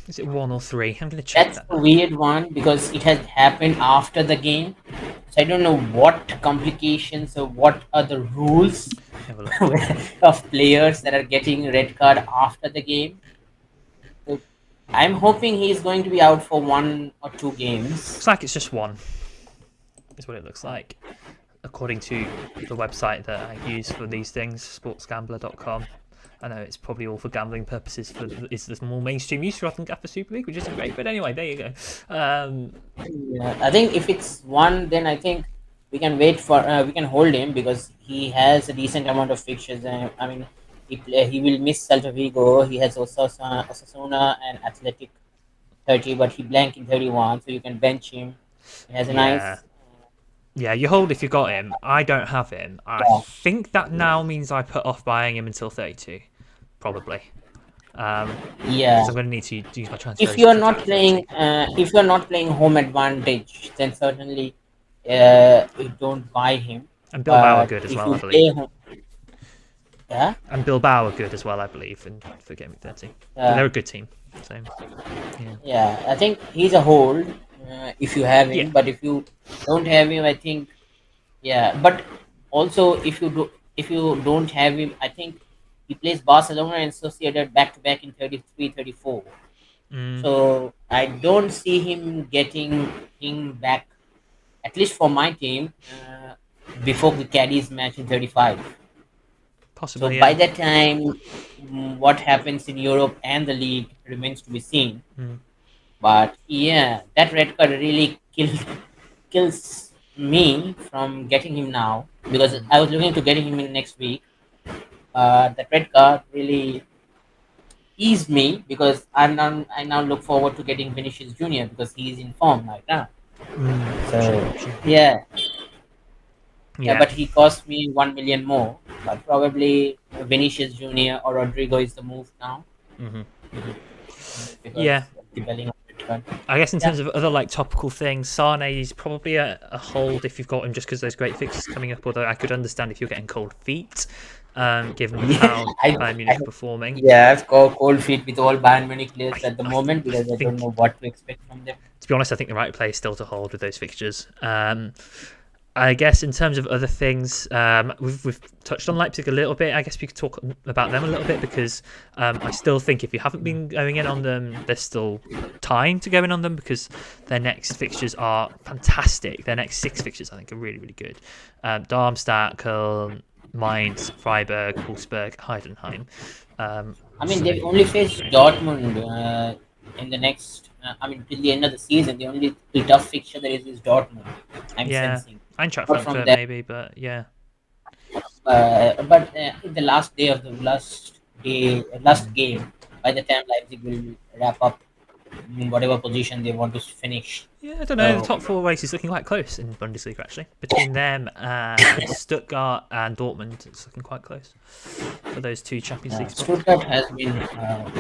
Is it 1 or 3? I'm going to check that's that a now. weird one because it has happened after the game. So I don't know what complications or what are the rules Have a look. of players that are getting red card after the game. So I'm hoping he's going to be out for 1 or 2 games. Looks like it's just 1. Is what it looks like, according to the website that I use for these things, sportsgambler.com. I know it's probably all for gambling purposes. It's the more mainstream use rather than Gaffr Super League, which isn't great. But anyway, there you go. Yeah, I think if it's 1, then I think we can hold him because he has a decent amount of fixtures. I mean, he will miss Celta Vigo. He has Osasuna and Athletic 30, but he blanked in 31, so you can bench him. He has a Yeah, nice. yeah. You hold if you got him. I don't have him. I Yeah, think that now means I put off buying him until 32, probably. yeah. Because I'm going to need to use my If transfers you are to not get 30. playing, if you are not playing home advantage, then certainly you don't buy him. And Bilbao are But good as if well, you I believe. play home, yeah, And Bilbao are good as well, I believe, and for Game Week 30. yeah. They're a good team. So, yeah. Yeah, I think he's a hold if you have Yeah. him, but if you don't have him, I think yeah. But also, if you don't have him, I think he plays Barcelona and Sociedad back to back in 33, 34. Mm, So I don't see him getting him back at least for my team before the Cadiz match in 35. So possibly, by yeah. that time, what happens in Europe and the league remains to be seen. Mm, But yeah, that red card really kills me from getting him now because mm. I was looking to getting him in next week. That red card really eased me because I now look forward to getting Vinicius Junior because he's in form right now. Option, So option. yeah, yeah, Yeah. but he cost me 1 million more. But probably Vinicius Junior or Rodrigo is the move now Hmm. Yeah. because of the Bellingham red card. I guess in Yeah, terms of other like topical things, Sane is probably a hold if you've got him just because there's great fixtures coming up. Although I could understand if you're getting cold feet, given yeah, how Bayern I Munich are performing. Yeah, I've got cold feet with all Bayern Munich players at the I moment because I don't think, know what to expect from them. to be honest, I think the right play is still to hold with those fixtures. I guess in terms of other things, we've touched on Leipzig a little bit. I guess we could talk about them a little bit because I still think if you haven't been going in on them, there's still time to go in on them because their next fixtures are fantastic. Their next 6 fixtures, I think, are really, really good. Darmstadt, Köln, Mainz, Freiburg, Wolfsburg, Heidenheim. I mean, So, they only face great. Dortmund in the next. I mean, till the end of the season, the only tough fixture there is Dortmund. I'm Yeah, sensing. Eintracht Apart from Frankfurt that, maybe, but yeah. but in the last day of the last Mm. game, by the time Leipzig will wrap up in whatever position they want to finish. Yeah, I don't know. The So top 4 race is looking quite close in Bundesliga, actually. Between them and Stuttgart and Dortmund, it's looking quite close for those 2 Champions League spots. Stuttgart has been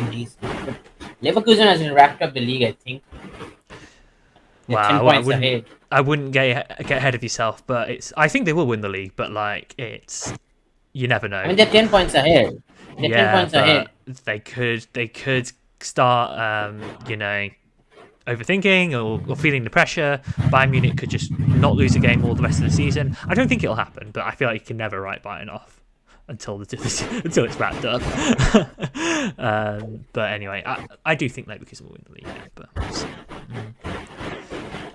decent, but Leverkusen has been wrapped up the league. I think they're ten Wow, I points wouldn't, ahead. I wouldn't get ahead of yourself, but it's. I think they will win the league, but like it's, you never I know. mean, they're 10 points ahead. They're ten Yeah, points ahead. but they could start, overthinking or feeling the pressure. Bayern Munich could just not lose a game all the rest of the season. I don't think it'll happen, but I feel like you can never write Bayern off until until it's wrapped up. But anyway, I do think Leverkusen will win the league. Yeah, but we'll see.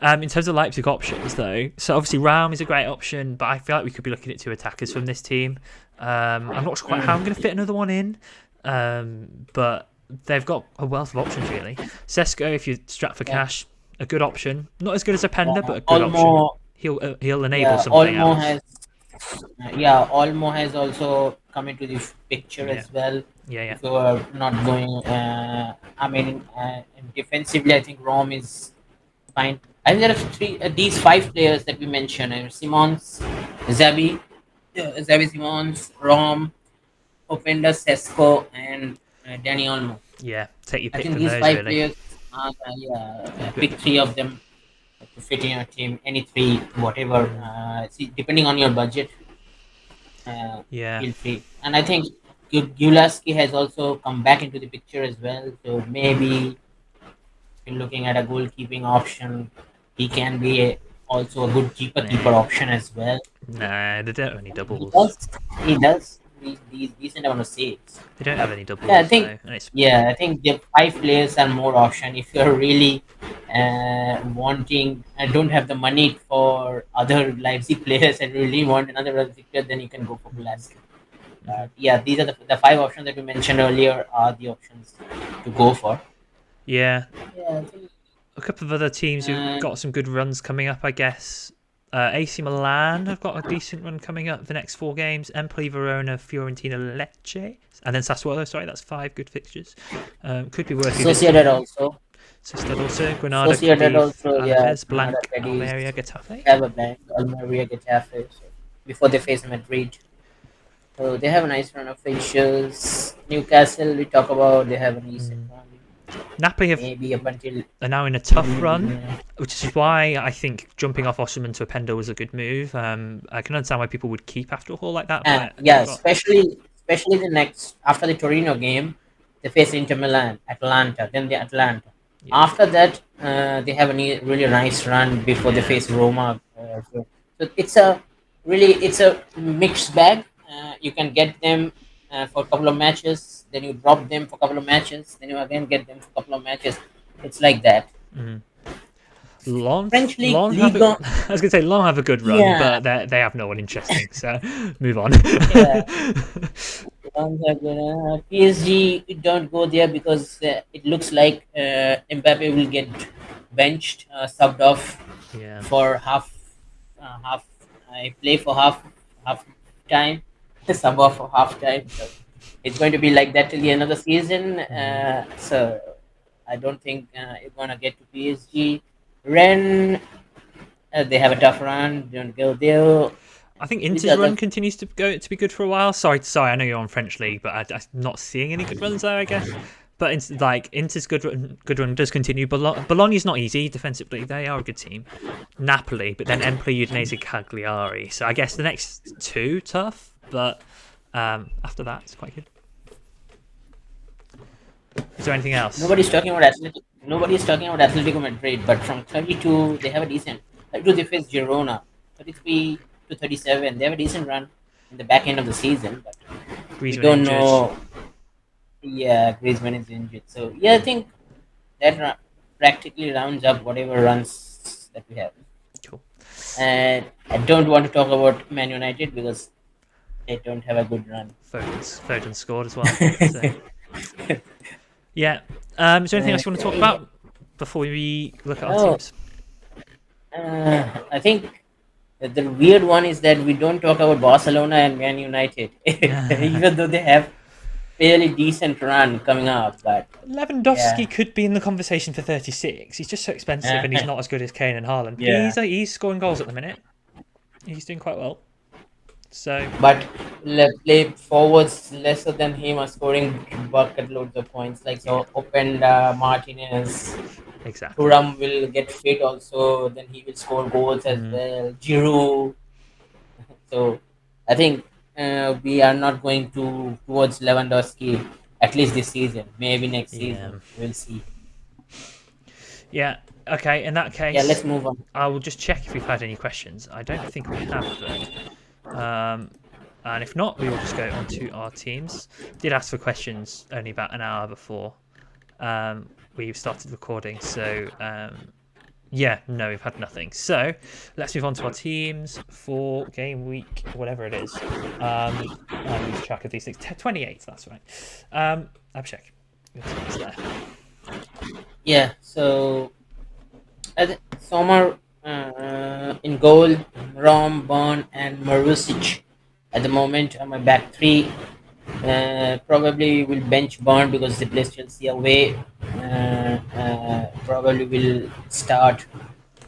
In terms of Leipzig options, though, so obviously Raum is a great option, but I feel like we could be looking at 2 attackers from this team. I'm not sure quite how I'm going to fit another one in, but they've got a wealth of options really. Sesko, if you're strapped for Yeah. cash, a good option. Not as good as a Pender, but a good option. Olmo, He'll enable yeah, something Olmo else. has, yeah, Olmo has also come into the picture Yeah, as well. yeah. If you are not going, I mean, defensively, I think Rome is fine. I think there are these 5 players that we mentioned: Simons, Zabi, Zabi Simons, Rom, Openda, Sesko, and Danny Olmo. Yeah, take your I pick think from these those five really. players are, Yeah, pick 3 of them. to fit in your team. Any three, whatever. Mm, See, depending on your budget, yeah. feel free. And I think Gulaski has also come back into the picture as well. So maybe if you're looking at a goalkeeping option, he can be also a good keeper Nah, option as well. nah, they don't have any He doubles. does. He does. These decent amount of saves. They don't have any Yeah, I doubles, think. so and it's Yeah, I think the five players are more option. If you're really wanting and don't have the money for other Leipzig players and really want another Leipzig player, then you can go for Pulaski. mhm. Yeah, these are the five options that we mentioned earlier are the options to go for. Yeah. Yeah, I think. A couple of other teams who've And got some good runs coming up, I guess. AC Milan have got a decent run coming up the next 4 games. Empoli, Verona, Fiorentina, Lecce, and then Sassuolo. Sorry, that's 5 good fixtures. Could be worth Sociedad revisiting. also. Sociedad also, Granada, Sociedad Cadiz, also, yeah, Alaves, Granada, Blanc, Cadiz, Almeria, Getafe. have a blank, Almeria, Getafe, so before they face Madrid. So they have a nice run of fixtures. Newcastle, we talk about, they have a decent Mm. run. Napoli Maybe up until are now in a tough run, yeah, which is why I think jumping off Osserman to Openda was a good move. I can understand why people would keep after a haul like that, but yeah, they've got especially the next after the Torino game, they face Inter Milan, Atlanta, then the Atlanta. yeah, After that, they have a really nice run before they yeah. face Roma. So it's a mixed bag. You can get them for a couple of matches, then you drop them for a couple of matches, then you again get them for a couple of matches. It's like that. Mm. Long, French league, long have Ligue a, 1, I was gonna say long have a good run, yeah, but they have no one interesting. So move on. yeah. PSG don't go there because it looks like Mbappe will get benched, subbed off Yeah. for half. I play for half time, sub off for half time. So it's going to be like that till the end of the season. Mm. So I don't think it's gonna get to PSG. Ren, they have a tough run. Don't go there. I think Which Inter's other? run continues to be good for a while. Sorry, I know you're on French league, but I'm not seeing any good runs there. I guess, but it's like Inter's good run does continue. Bologna's not easy defensively. They are a good team. Napoli, but then Empoli, Udinese, Cagliari. So I guess the next two tough, but after that it's quite good. Is there anything else? Nobody's talking about Atletico Madrid, but from 32 they have a decent. 32 they face Girona. 33 to 37 they have a decent run in the back end of the season, but we Griezmann don't injured. know. Yeah, Griezmann is injured, so yeah, I think that practically rounds up whatever runs that we have. Cool. And I don't want to talk about Man United because they don't have a good run. Foden scored as well. So yeah. Is there anything else you want to talk Yeah. about before we look at our Oh, teams? I think the weird one is that we don't talk about Barcelona and Man United, even though they have fairly decent run coming up. But yeah, Lewandowski could be in the conversation for 36. He's just so expensive and he's not as good as Kane and Haaland. But yeah. he's scoring goals at the minute. He's doing quite well. So But play forwards lesser than him are scoring bucket loads of points. Like yeah, so, Martinez, exactly. Thuram will get fit also. Then he will score goals as Mm, well. Giroud. So I think we are not going to towards Lewandowski at least this season. Maybe next yeah, season we'll see. yeah. Okay, in that Yeah, case, let's move on. I will just check if we've had any questions. I don't think we have though. And if not, we will just go on to our teams. Did ask for questions only about an hour before we've started recording, so yeah, no, we've had nothing. So let's move on to our teams for game week, whatever it is. I lose track of these things. 28, that's right. Abhishek, your team's there. Yeah, so I think Sommer in goal, Rom, Bond, and Marusic at the moment on my back three. Probably will bench Bond because they play Chelsea away. Probably will start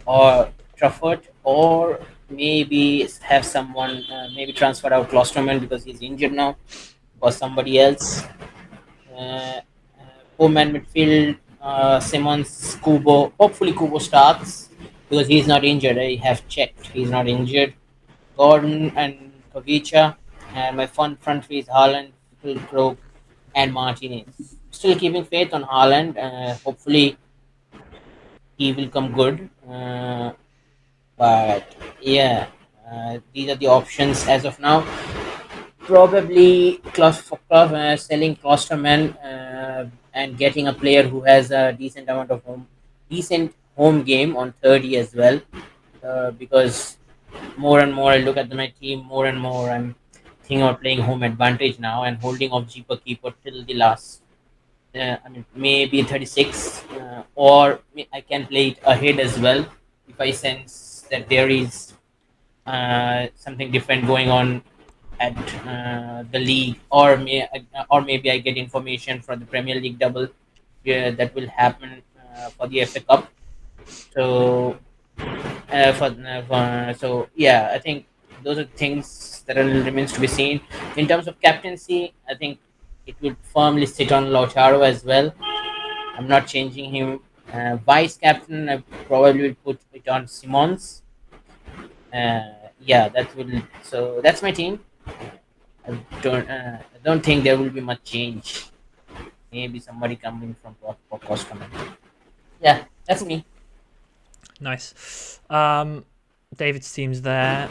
or Trafford or maybe have someone maybe transfer out Klosterman because he's injured now or somebody else. Uh, Four-man midfield, Simmons, Kubo. Hopefully Kubo starts. because he's not injured. I have checked. He's not injured. Gordon and Kavicha, and my front three is Haaland, Fulkrug, and Martinez. Still keeping faith on Haaland. Hopefully, he will come good. But yeah, these are the options as of now. Probably selling Klosterman and getting a player who has a decent home game on 30 as well. Because more and more I look at my team, more and more I'm thinking of playing home advantage now and holding off keeper till the last. I mean, maybe 36, or I can play it ahead as well if I sense that there is something different going on at the league, or maybe I get information from the Premier League double, yeah, that will happen for the FA Cup. So so yeah, I think those are things that remains to be seen. In terms of captaincy, I think it will firmly sit on Lautaro as well. I'm not changing him. Vice captain, I probably will put it on Simons. Yeah, that will. So that's my team. I don't think there will be much change. Maybe somebody coming from Costa. Yeah, that's me. Nice. David's team's there.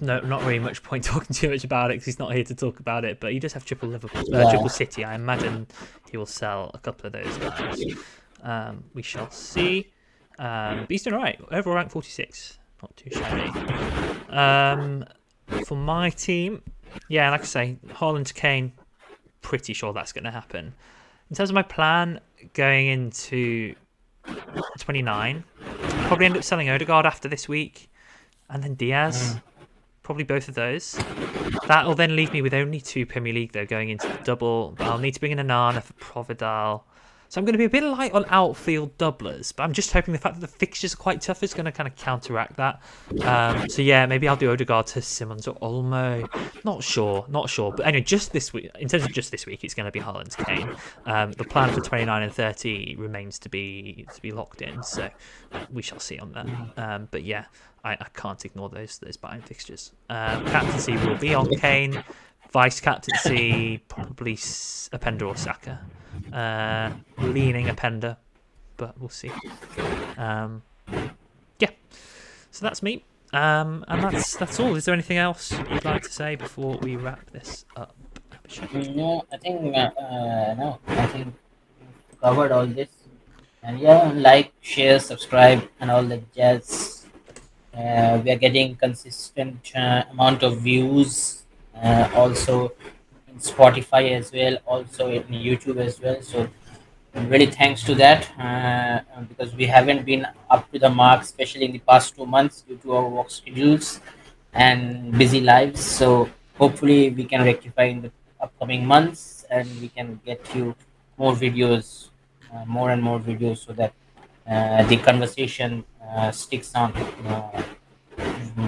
No, not really much point talking too much about it because he's not here to talk about it. But he does have triple Liverpool, Yeah. triple City. I imagine he will sell a couple of those guys. We shall see. But he's doing all right. Overall rank 46, not too shabby. For my team, yeah, like I say, Haaland to Kane, pretty sure that's going to happen. In terms of my plan going into 29, probably end up selling Odegaard after this week, and then Diaz. Probably both of those. That'll then leave me with only 2 Premier League, though, going into the double. But I'll need to bring in Anana for Providal. So I'm going to be a bit light on outfield doublers, but I'm just hoping the fact that the fixtures are quite tough is going to kind of counteract that. So yeah, maybe I'll do Odegaard to Simmons or Olmo. Not sure. But anyway, just this week, in terms of just this week, it's going to be Haaland to Kane. The plan for 29 and 30 remains to be locked in, so we shall see on that. But yeah, I can't ignore those buying fixtures. Captaincy will be on Kane. Vice captaincy probably Openda or Saka. Leaning Openda, but we'll see. Yeah, so that's me. And that's all. Is there anything else you'd like to say before we wrap this up? No, I think no. I think we covered all this. And yeah, like, share, subscribe, and all that jazz. We are getting consistent amount of views. Also in Spotify as well. Also in YouTube as well. So really thanks to that, because we haven't been up to the mark, especially in the past 2 months due to our work schedules and busy lives. So hopefully we can rectify in the upcoming months, and we can get you more videos, more and more videos, so that the conversation sticks on,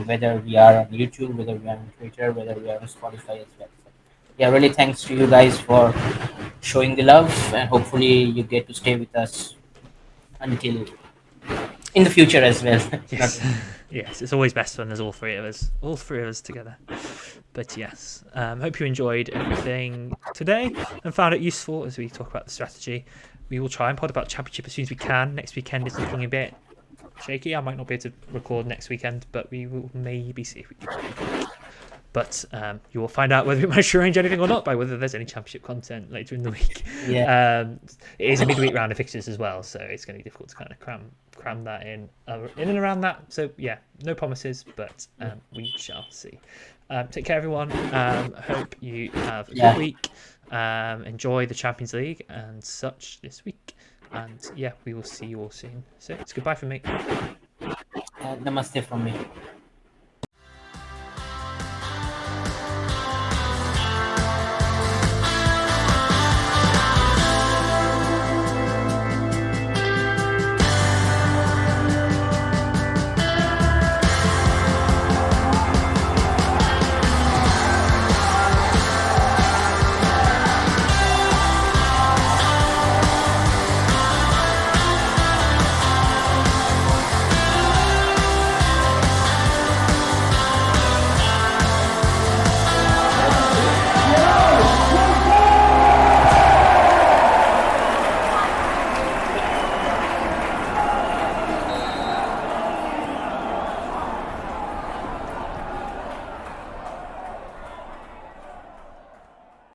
whether we are on YouTube, whether we are on Twitter, whether we are on Spotify as well. So, yeah, really thanks to you guys for showing the love, and hopefully you get to stay with us until in the future as well. Yes. Yes, it's always best when there's all three of us together. But yes, hope you enjoyed everything today and found it useful as we talk about the strategy. We will try and pod about Championship as soon as we can. Next weekend is looking a bit shaky. I might not be able to record next weekend, but we will maybe see if we can. But you will find out whether we manage to arrange anything or not by whether there's any Championship content later in the week. Yeah. It is a midweek round of fixtures as well, so it's going to be difficult to kind of cram that in and around that. So yeah, no promises, but we shall see. Take care, everyone. Hope you have a good week. Enjoy the Champions League and such this week. And yeah, we will see you all soon. So it's goodbye from me. Namaste from me.